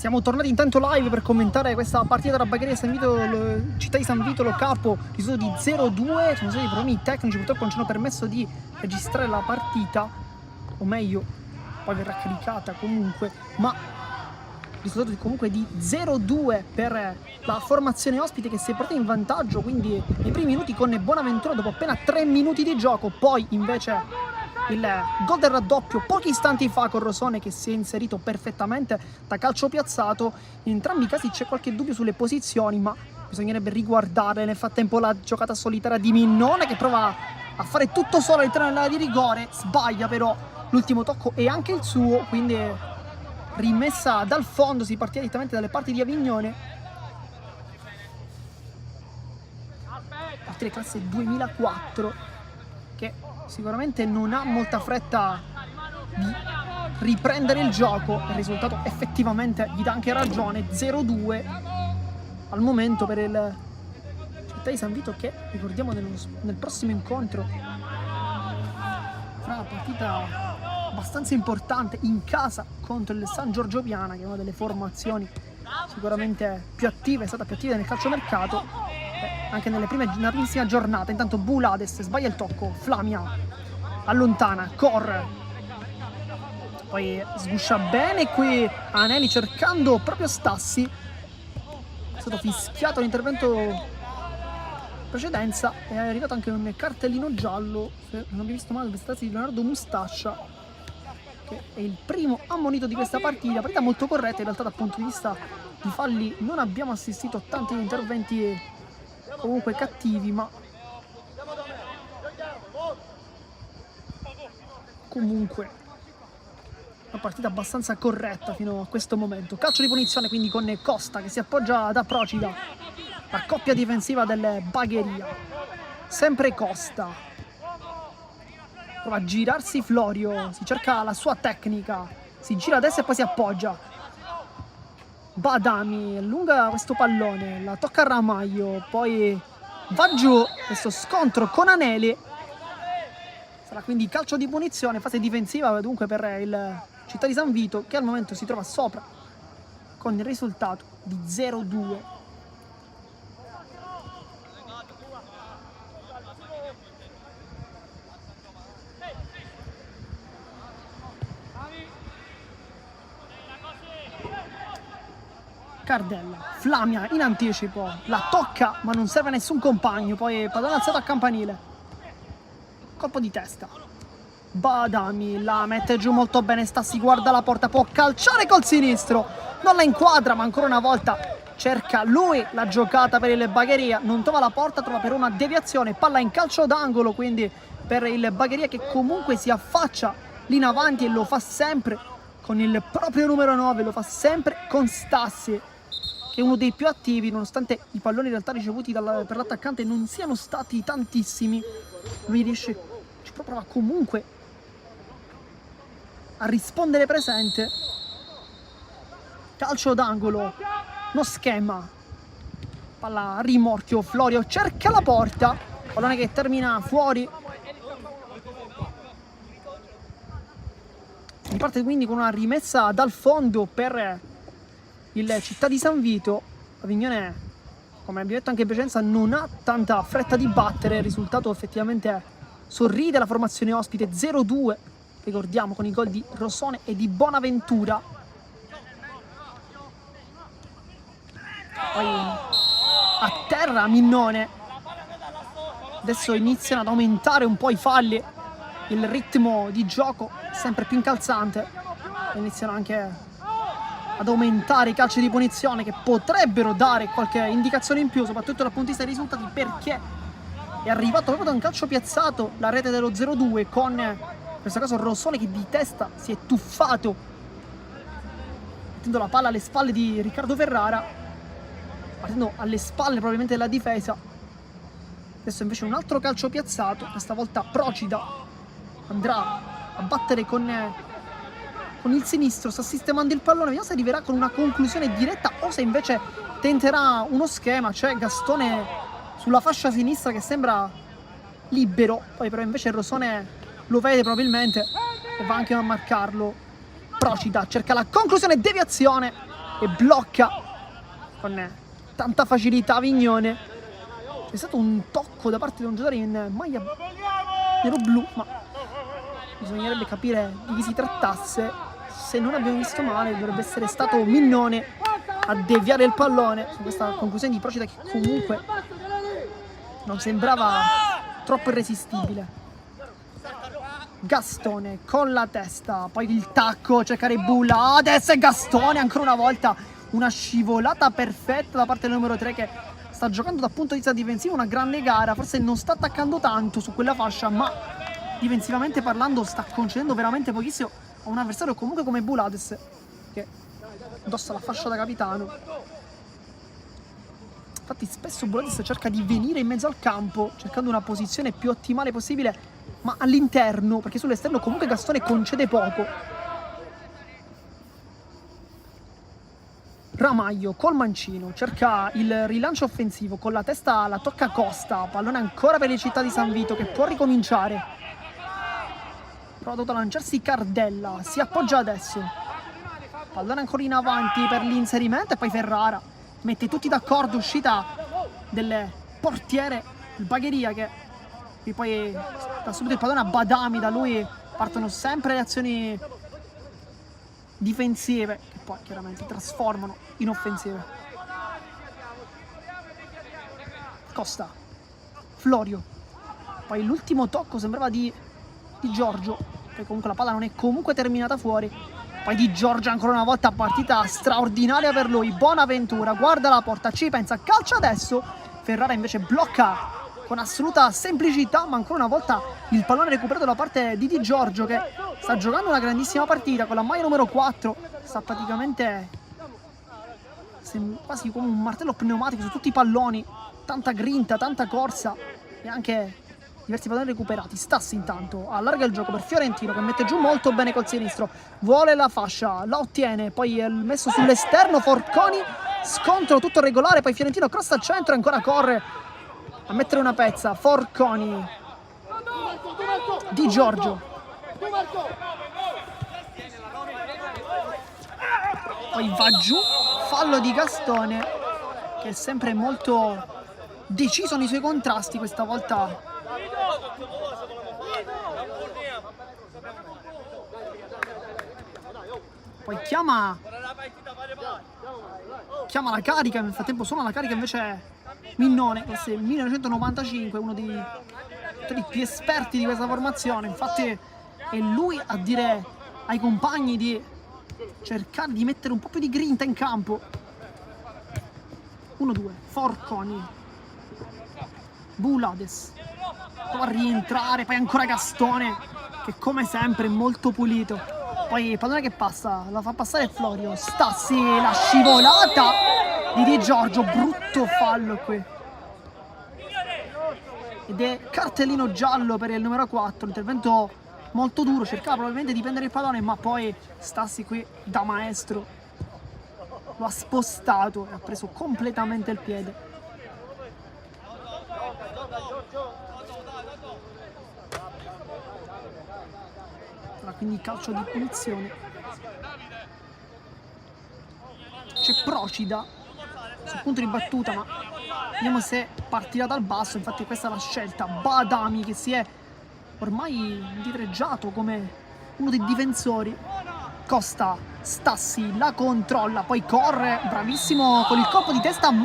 Siamo tornati intanto live per commentare questa partita tra Bagheria e San Vito, Città di San Vito, Lo Capo, risultato di 0-2. Ci sono stati problemi tecnici, purtroppo non ci hanno permesso di registrare la partita, o meglio, poi verrà caricata comunque, ma risultato comunque di 0-2 per la formazione ospite che si è portata in vantaggio, quindi nei primi minuti con Bonaventura dopo appena 3 minuti di gioco, poi invece il gol del raddoppio pochi istanti fa con Rosone che si è inserito perfettamente da calcio piazzato. In entrambi i casi c'è qualche dubbio sulle posizioni, ma bisognerebbe riguardare. Nel frattempo la giocata solitaria di Minnone che prova a fare tutto solo all'interno dell'area di rigore, sbaglia però l'ultimo tocco e anche il suo, quindi rimessa dal fondo. Si partiva direttamente dalle parti di Avignone, partire classe 2004, che sicuramente non ha molta fretta di riprendere il gioco. Il risultato effettivamente gli dà anche ragione, 0-2 al momento per il Città di San Vito, che ricordiamo nel prossimo incontro farà una partita abbastanza importante in casa contro il San Giorgio Piana, che è una delle formazioni sicuramente più attive, è stata più attiva nel calciomercato anche nella primissima giornata. Intanto Bulades sbaglia il tocco, Flamia allontana, corre, poi sguscia bene qui Anelli cercando proprio Stassi. È stato fischiato l'intervento precedenza e è arrivato anche un cartellino giallo, se non vi ho visto male, per Stassi di Leonardo Mustascia, che è il primo ammonito di questa partita molto corretta. In realtà dal punto di vista di falli non abbiamo assistito a tanti interventi comunque cattivi, ma comunque una partita abbastanza corretta fino a questo momento. Calcio di punizione quindi con Costa che si appoggia da Procida, la coppia difensiva del Bagheria, sempre Costa, prova a girarsi Florio, si cerca la sua tecnica, si gira a destra e poi si appoggia. Badami allunga questo pallone, la tocca a Ramaglio, poi va giù. Questo scontro con Anelli sarà quindi calcio di punizione, fase difensiva dunque per il Città di San Vito, che al momento si trova sopra con il risultato di 0-2. Cardella, Flamia in anticipo, la tocca ma non serve a nessun compagno, poi pallone alzato a campanile, colpo di testa. Badami la mette giù molto bene, Stassi guarda la porta, può calciare col sinistro, non la inquadra ma ancora una volta cerca lui la giocata per il Bagheria, non trova la porta, trova per una deviazione, palla in calcio d'angolo quindi per il Bagheria, che comunque si affaccia lì in avanti e lo fa sempre con il proprio numero 9, lo fa sempre con Stassi, che è uno dei più attivi, nonostante i palloni in realtà ricevuti per l'attaccante non siano stati tantissimi. Lui riesce, ci prova comunque a rispondere presente. Calcio d'angolo, no schema, palla a rimorchio, Florio cerca la porta, pallone che termina fuori. Si parte quindi con una rimessa dal fondo per il Città di San Vito. Avignone, come abbiamo detto anche in precedenza, non ha tanta fretta di battere. Il risultato effettivamente sorride la formazione ospite, 0-2, ricordiamo, con i gol di Rosone e di Bonaventura. Poi a terra Minnone. Adesso iniziano ad aumentare un po' i falli, il ritmo di gioco sempre più incalzante, iniziano anche ad aumentare i calci di punizione che potrebbero dare qualche indicazione in più, soprattutto dal punto di vista dei risultati, perché è arrivato proprio da un calcio piazzato la rete dello 0-2 con, in questo caso, Rosone che di testa si è tuffato mettendo la palla alle spalle di Riccardo Ferrara, partendo alle spalle probabilmente della difesa. Adesso invece un altro calcio piazzato, questa volta Procida andrà a battere con il sinistro, sta sistemando il pallone, vediamo se arriverà con una conclusione diretta o se invece tenterà uno schema. C'è Gastone sulla fascia sinistra che sembra libero, poi però invece Rosone lo vede probabilmente e va anche a marcarlo. Procida cerca la conclusione, deviazione e blocca con tanta facilità Vignone. C'è stato un tocco da parte di un giocatore in maglia nero-blu, ma bisognerebbe capire di chi si trattasse. Se non abbiamo visto male, dovrebbe essere stato Minnone a deviare il pallone su questa conclusione di Procida, che comunque non sembrava troppo irresistibile. Gastone con la testa, poi il tacco, cercare Bulla, adesso è Gastone ancora una volta, una scivolata perfetta da parte del numero 3 che sta giocando dal punto di vista difensivo una grande gara. Forse non sta attaccando tanto su quella fascia, ma difensivamente parlando sta concedendo veramente pochissimo a un avversario comunque come Bulades, che indossa la fascia da capitano. Infatti spesso Bulades cerca di venire in mezzo al campo cercando una posizione più ottimale possibile, ma all'interno, perché sull'esterno comunque Gastone concede poco. Ramaglio col mancino cerca il rilancio offensivo, con la testa la tocca Costa, pallone ancora per il Città di San Vito che può ricominciare. Però ha dovuto lanciarsi Cardella, si appoggia adesso, pallone ancora in avanti per l'inserimento e poi Ferrara mette tutti d'accordo, uscita del portiere, il Bagheria, che e poi da subito il pallone a Badami, da lui partono sempre le azioni difensive che poi chiaramente trasformano in offensive. Costa, Florio, poi l'ultimo tocco sembrava di Giorgio, che comunque la palla non è comunque terminata fuori. Poi Di Giorgio ancora una volta, partita straordinaria per lui. Bonaventura guarda la porta, ci pensa, calcia adesso. Ferrara invece blocca con assoluta semplicità, ma ancora una volta il pallone recuperato da parte di Di Giorgio, che sta giocando una grandissima partita con la maglia numero 4. Sta praticamente quasi come un martello pneumatico su tutti i palloni, tanta grinta, tanta corsa e anche diversi palloni recuperati. Stassi intanto allarga il gioco per Fiorentino, che mette giù molto bene col sinistro, vuole la fascia, la ottiene, poi è messo sull'esterno Forconi, scontro tutto regolare, poi Fiorentino cross al centro e ancora corre a mettere una pezza. Forconi, Di Giorgio, poi va giù, fallo di Gastone, che è sempre molto deciso nei suoi contrasti. Questa volta poi chiama la carica, nel frattempo suona la carica invece Minnone, questo è il 1995, uno dei più esperti di questa formazione. Infatti è lui a dire ai compagni di cercare di mettere un po' più di grinta in campo. 1-2, Forconi, Bulades prova a rientrare, poi ancora Gastone che come sempre è molto pulito. Poi il pallone che passa, la fa passare Florio, Stassi, la scivolata di Di Giorgio, brutto fallo qui. Ed è cartellino giallo per il numero 4, intervento molto duro, cercava probabilmente di prendere il pallone, ma poi Stassi qui da maestro lo ha spostato e ha preso completamente il piede. Quindi calcio di punizione. C'è Procida sul punto di battuta, ma vediamo se partirà dal basso. Infatti questa è la scelta. Badami, che si è ormai indietreggiato come uno dei difensori. Costa, Stassi la controlla, poi corre, bravissimo con il colpo di testa, ma